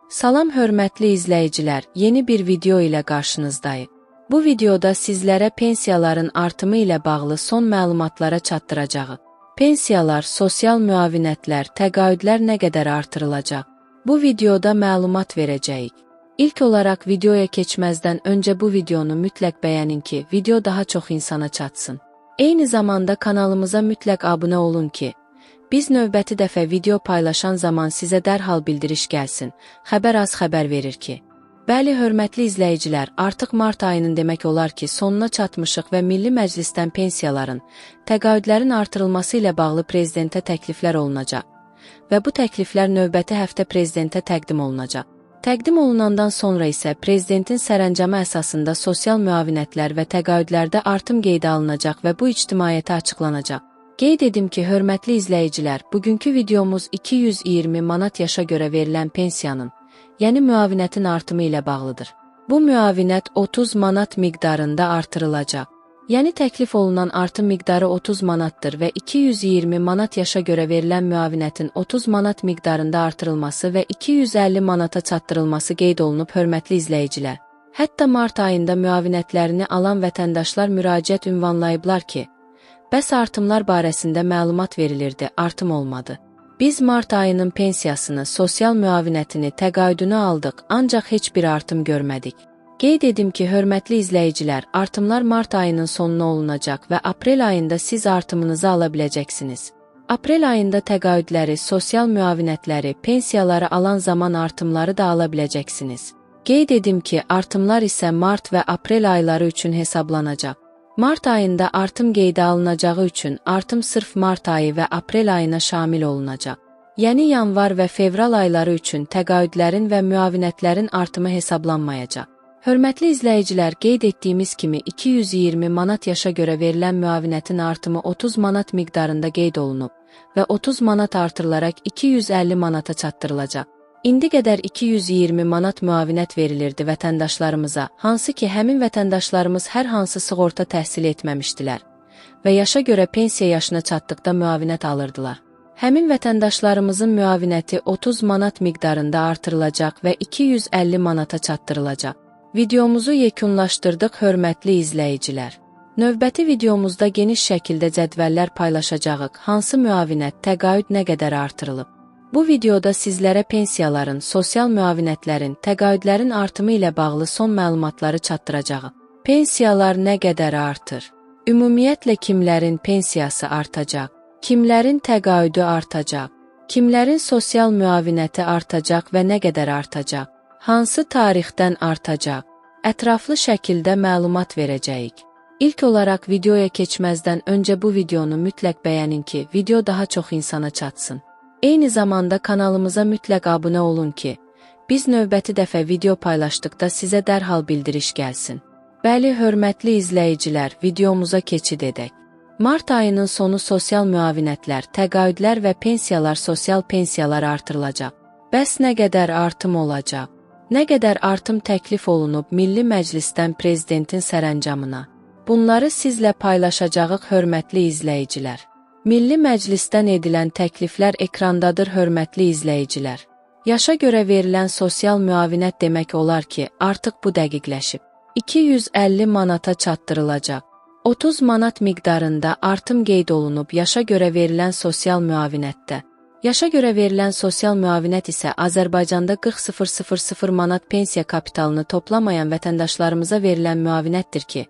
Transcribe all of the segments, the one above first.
Salam hörmətli izləyicilər, yeni bir video ilə qarşınızdayıq. Bu videoda sizlərə pensiyaların artımı ilə bağlı son məlumatlara çatdıracağıq. Pensiyalar, sosial müavinətlər, təqaüdlər nə qədər artırılacaq? Bu videoda məlumat verəcəyik. İlk olaraq videoya keçməzdən öncə bu videonu mütləq bəyənin ki, video daha çox insana çatsın. Eyni zamanda kanalımıza mütləq abunə olun ki, biz növbəti dəfə video paylaşan zaman sizə dərhal bildiriş gəlsin. Xəbər az xəbər verir ki. Bəli, hörmətli izləyicilər, artıq mart ayının demək olar ki, sonuna çatmışıq və Milli Məclisdən pensiyaların, təqaüdlərin artırılması ilə bağlı prezidentə təkliflər olunacaq və bu təkliflər növbəti həftə prezidentə təqdim olunacaq. Təqdim olunandan sonra isə prezidentin sərəncamı əsasında sosial müavinətlər və təqaüdlərdə artım qeydə alınacaq və bu ictimaiyyətə açıqlanacaq. Qeyd edim ki, hörmətli izləyicilər, bugünkü videomuz 220 manat yaşa görə verilən pensiyanın, yəni müavinətin artımı ilə bağlıdır. Bu müavinət 30 manat miqdarında artırılacaq. Yəni təklif olunan artım miqdarı 30 manatdır və 220 manat yaşa görə verilən müavinətin 30 manat miqdarında artırılması və 250 manata çatdırılması qeyd olunub, hörmətli izləyicilər. Hətta mart ayında müavinətlərini alan vətəndaşlar müraciət ünvanlayıblar ki, bəs artımlar barəsində məlumat verilirdi, artım olmadı. Biz mart ayının pensiyasını, sosial müavinətini, təqaüdünü aldıq, ancaq heç bir artım görmədik. Qeyd edim ki, hörmətli izləyicilər, artımlar mart ayının sonuna olunacaq və aprel ayında siz artımınızı ala biləcəksiniz. Aprel ayında təqaüdləri, sosial müavinətləri, pensiyaları alan zaman artımları da ala biləcəksiniz. Qeyd edim ki, artımlar isə mart və aprel ayları üçün hesablanacaq. Mart ayında artım qeydə alınacağı üçün artım sırf mart ayı və aprel ayına şamil olunacaq. Yəni yanvar və fevral ayları üçün təqaüdlərin və müavinətlərin artımı hesablanmayacaq. Hörmətli izləyicilər, qeyd etdiyimiz kimi 220 manat yaşa görə verilən müavinətin artımı 30 manat miqdarında qeyd olunub və 30 manat artırılaraq 250 manata çatdırılacaq. İndi qədər 220 manat müavinət verilirdi vətəndaşlarımıza, hansı ki, həmin vətəndaşlarımız hər hansı sığorta təhsil etməmişdilər və yaşa görə pensiya yaşına çatdıqda müavinət alırdılar. Həmin vətəndaşlarımızın müavinəti 30 manat miqdarında artırılacaq və 250 manata çatdırılacaq. Videomuzu yekunlaşdırdıq, hörmətli izləyicilər. Növbəti videomuzda geniş şəkildə cədvəllər paylaşacağıq, hansı müavinət, təqaüd nə qədər artırılıb. Bu videoda sizlərə pensiyaların, sosial müavinətlərin, təqaüdlərin artımı ilə bağlı son məlumatları çatdıracağıq. Pensiyalar nə qədər artır? Ümumiyyətlə kimlərin pensiyası artacaq? Kimlərin təqaüdü artacaq? Kimlərin sosial müavinəti artacaq və nə qədər artacaq? Hansı tarixdən artacaq? Ətraflı şəkildə məlumat verəcəyik. İlk olaraq videoya keçməzdən öncə bu videonu mütləq bəyənin ki, video daha çox insana çatsın. Eyni zamanda kanalımıza mütləq abunə olun ki, biz növbəti dəfə video paylaşdıqda sizə dərhal bildiriş gəlsin. Bəli, hörmətli izləyicilər, videomuza keçid edək. Mart ayının sonu sosial müavinətlər, təqaüdlər və pensiyalar, sosial pensiyalar artırılacaq. Bəs nə qədər artım olacaq? Nə qədər artım təklif olunub Milli Məclisdən prezidentin sərəncamına? Bunları sizlə paylaşacağıq, hörmətli izləyicilər. Milli Məclisdən edilən təkliflər ekrandadır, hörmətli izləyicilər. Yaşa görə verilən sosial müavinət demək olar ki, artıq bu dəqiqləşib. 250 manata çatdırılacaq. 30 manat miqdarında artım qeyd olunub yaşa görə verilən sosial müavinətdə. Yaşa görə verilən sosial müavinət isə Azərbaycanda 40.000 manat pensiya kapitalını toplamayan vətəndaşlarımıza verilən müavinətdir ki,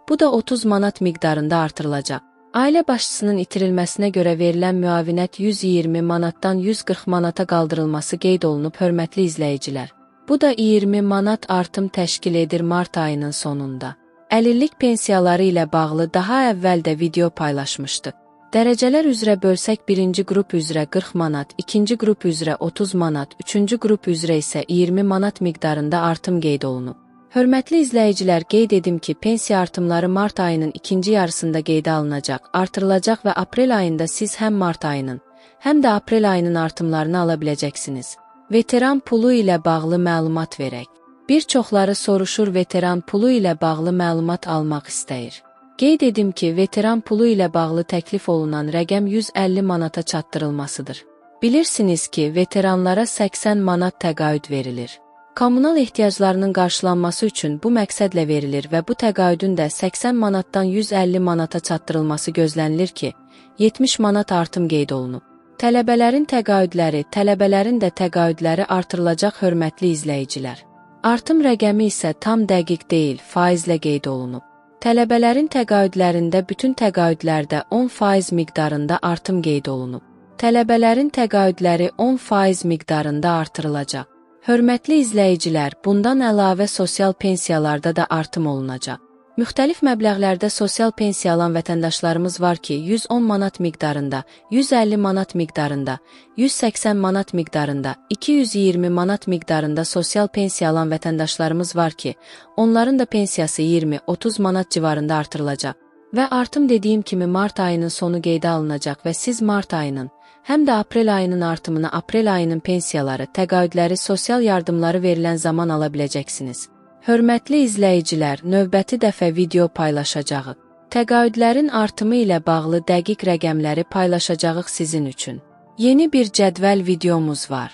bu da 30 manat miqdarında artırılacaq. Ailə başçısının itirilməsinə görə verilən müavinət 120 manatdan 140 manata qaldırılması qeyd olunub, hörmətli izləyicilər. Bu da 20 manat artım təşkil edir mart ayının sonunda. Əlillik pensiyaları ilə bağlı daha əvvəl də video paylaşmışdıq. Dərəcələr üzrə bölsək birinci qrup üzrə 40 manat, ikinci qrup üzrə 30 manat, üçüncü qrup üzrə isə 20 manat miqdarında artım qeyd olunub. Hörmətli izləyicilər, qeyd edim ki, pensiya artımları mart ayının ikinci yarısında qeydə alınacaq, artırılacaq və aprel ayında siz həm mart ayının, həm də aprel ayının artımlarını ala biləcəksiniz. Veteran pulu ilə bağlı məlumat verək. Bir çoxları soruşur, veteran pulu ilə bağlı məlumat almaq istəyir. Qeyd edim ki, veteran pulu ilə bağlı təklif olunan rəqəm 150 manata çatdırılmasıdır. Bilirsiniz ki, veteranlara 80 manat təqaüd verilir. Kommunal ehtiyaclarının qarşılanması üçün bu məqsədlə verilir və bu təqaüdün də 80 manatdan 150 manata çatdırılması gözlənilir ki, 70 manat artım qeyd olunub. Tələbələrin təqaüdləri, tələbələrin də təqaüdləri artırılacaq hörmətli izləyicilər. Artım rəqəmi isə tam dəqiq deyil, faizlə qeyd olunub. Tələbələrin təqaüdlərində bütün təqaüdlərdə 10% miqdarında artım qeyd olunub. Tələbələrin təqaüdləri 10% miqdarında artırılacaq. Hörmətli izləyicilər, bundan əlavə sosial pensiyalarda da artım olunacaq. Müxtəlif məbləğlərdə sosial pensiya alan vətəndaşlarımız var ki, 110 manat miqdarında, 150 manat miqdarında, 180 manat miqdarında, 220 manat miqdarında sosial pensiya alan vətəndaşlarımız var ki, onların da pensiyası 20-30 manat civarında artırılacaq. Və artım dediyim kimi mart ayının sonu qeydə alınacaq və siz mart ayının, həm də aprel ayının artımını, aprel ayının pensiyaları, təqaüdləri, sosial yardımları verilən zaman ala biləcəksiniz. Hörmətli izləyicilər, növbəti dəfə video paylaşacağıq. Təqaüdlərin artımı ilə bağlı dəqiq rəqəmləri paylaşacağıq sizin üçün. Yeni bir cədvəl videomuz var.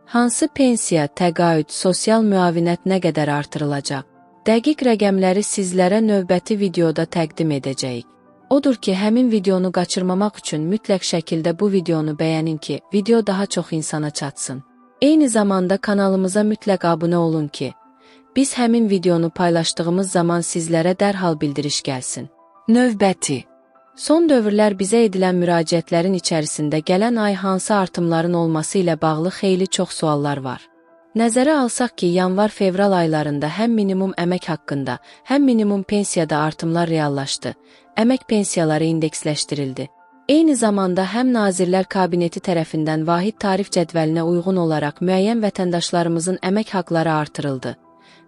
Hansı pensiya, təqaüd, sosial müavinət nə qədər artırılacaq? Dəqiq rəqəmləri sizlərə növbəti videoda təqdim edəcəyik. Odur ki, həmin videonu qaçırmamaq üçün mütləq şəkildə bu videonu bəyənin ki, video daha çox insana çatsın. Eyni zamanda kanalımıza mütləq abunə olun ki, biz həmin videonu paylaşdığımız zaman sizlərə dərhal bildiriş gəlsin. Növbəti. Son dövrlər bizə edilən müraciətlərin içərisində gələn ay hansı artımların olması ilə bağlı xeyli çox suallar var. Nəzərə alsaq ki, yanvar-fevral aylarında həm minimum əmək haqqında, həm minimum pensiyada artımlar reallaşdı, əmək pensiyaları indeksləşdirildi. Eyni zamanda həm Nazirlər Kabineti tərəfindən vahid tarif cədvəlinə uyğun olaraq müəyyən vətəndaşlarımızın əmək haqları artırıldı.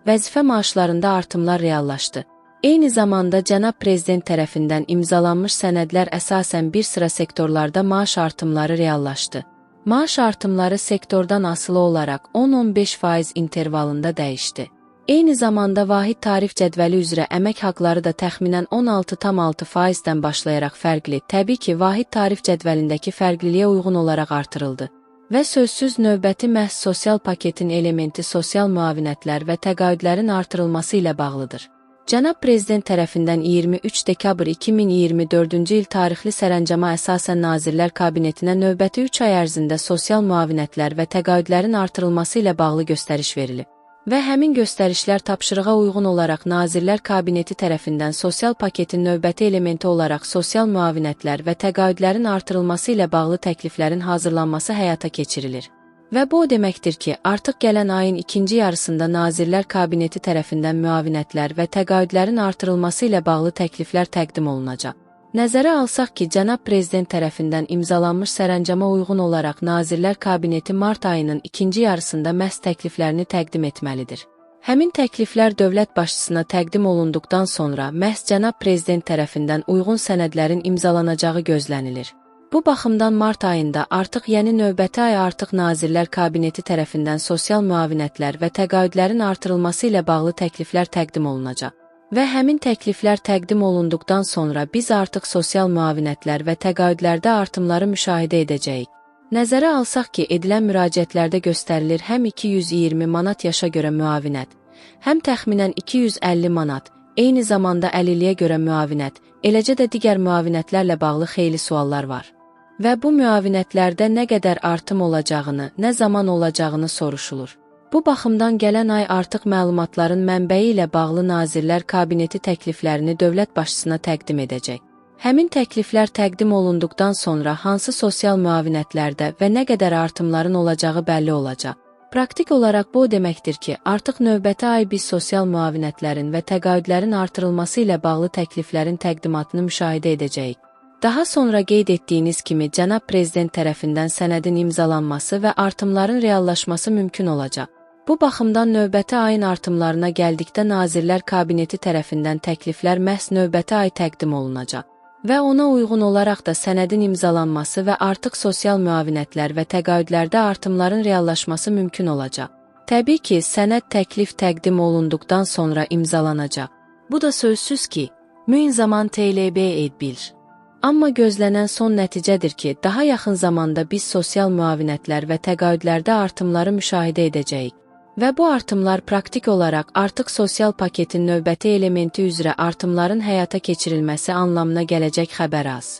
Vəzifə maaşlarında artımlar reallaşdı. Eyni zamanda Cənab Prezident tərəfindən imzalanmış sənədlər əsasən bir sıra sektorlarda maaş artımları reallaşdı. Maaş artımları sektordan asılı olaraq 10-15% intervalında dəyişdi. Eyni zamanda vahid tarif cədvəli üzrə əmək haqları da təxminən 16,6%-dən başlayaraq fərqli, təbii ki, vahid tarif cədvəlindəki fərqliliyə uyğun olaraq artırıldı. Və sözsüz növbəti məhz sosial paketin elementi sosial müavinətlər və təqaüdlərin artırılması ilə bağlıdır. Cənab Prezident tərəfindən 23 dekabr 2024-cü il tarixli sərəncama əsasən Nazirlər Kabinetinə növbəti 3 ay ərzində sosial müavinətlər və təqaüdlərin artırılması ilə bağlı göstəriş verilib. Və həmin göstərişlər tapşırığa uyğun olaraq Nazirlər Kabineti tərəfindən sosial paketin növbəti elementi olaraq sosial müavinətlər və təqaüdlərin artırılması ilə bağlı təkliflərin hazırlanması həyata keçirilir. Və bu o deməkdir ki, artıq gələn ayın ikinci yarısında Nazirlər Kabineti tərəfindən müavinətlər və təqaüdlərin artırılması ilə bağlı təkliflər təqdim olunacaq. Nəzərə alsaq ki, Cənab Prezident tərəfindən imzalanmış sərəncama uyğun olaraq Nazirlər Kabineti mart ayının ikinci yarısında məhz təkliflərini təqdim etməlidir. Həmin təkliflər dövlət başçısına təqdim olunduqdan sonra məhz Cənab Prezident tərəfindən uyğun sənədlərin imzalanacağı gözlənilir. Bu baxımdan mart ayında artıq yeni növbəti ay artıq Nazirlər Kabineti tərəfindən sosial müavinətlər və təqaüdlərin artırılması ilə bağlı təkliflər təqdim olunacaq. Və həmin təkliflər təqdim olunduqdan sonra biz artıq sosial müavinətlər və təqaüdlərdə artımları müşahidə edəcəyik. Nəzərə alsaq ki, edilən müraciətlərdə göstərilir həm 220 manat yaşa görə müavinət, həm təxminən 250 manat, eyni zamanda əlilliyə görə müavinət, eləcə də digər müavinətlərlə bağlı xeyli suallar var. Və bu müavinətlərdə nə qədər artım olacağını, nə zaman olacağını soruşulur. Bu baxımdan gələn ay artıq məlumatların mənbəyi ilə bağlı Nazirlər Kabineti təkliflərini dövlət başçısına təqdim edəcək. Həmin təkliflər təqdim olunduqdan sonra hansı sosial müavinətlərdə və nə qədər artımların olacağı bəlli olacaq. Praktik olaraq bu o deməkdir ki, artıq növbəti ay biz sosial müavinətlərin və təqaüdlərin artırılması ilə bağlı təkliflərin təqdimatını müşahidə edəcəyik. Daha sonra qeyd etdiyiniz kimi Cənab Prezident tərəfindən sənədin imzalanması və artımların reallaşması mümkün olacaq. Bu baxımdan növbəti ayın artımlarına gəldikdə Nazirlər Kabineti tərəfindən təkliflər məhz növbəti ay təqdim olunacaq. Və ona uyğun olaraq da sənədin imzalanması və artıq sosial müavinətlər və təqaüdlərdə artımların reallaşması mümkün olacaq. Təbii ki, sənəd təklif təqdim olunduqdan sonra imzalanacaq. Bu da sözsüz ki, müin zaman TLB edbil. Amma gözlənən son nəticədir ki, daha yaxın zamanda biz sosial müavinətlər və təqaüdlərdə artımları müşahidə edəcəyik. Və bu artımlar praktik olaraq artıq sosial paketin növbəti elementi üzrə artımların həyata keçirilməsi anlamına gələcək xəbər az.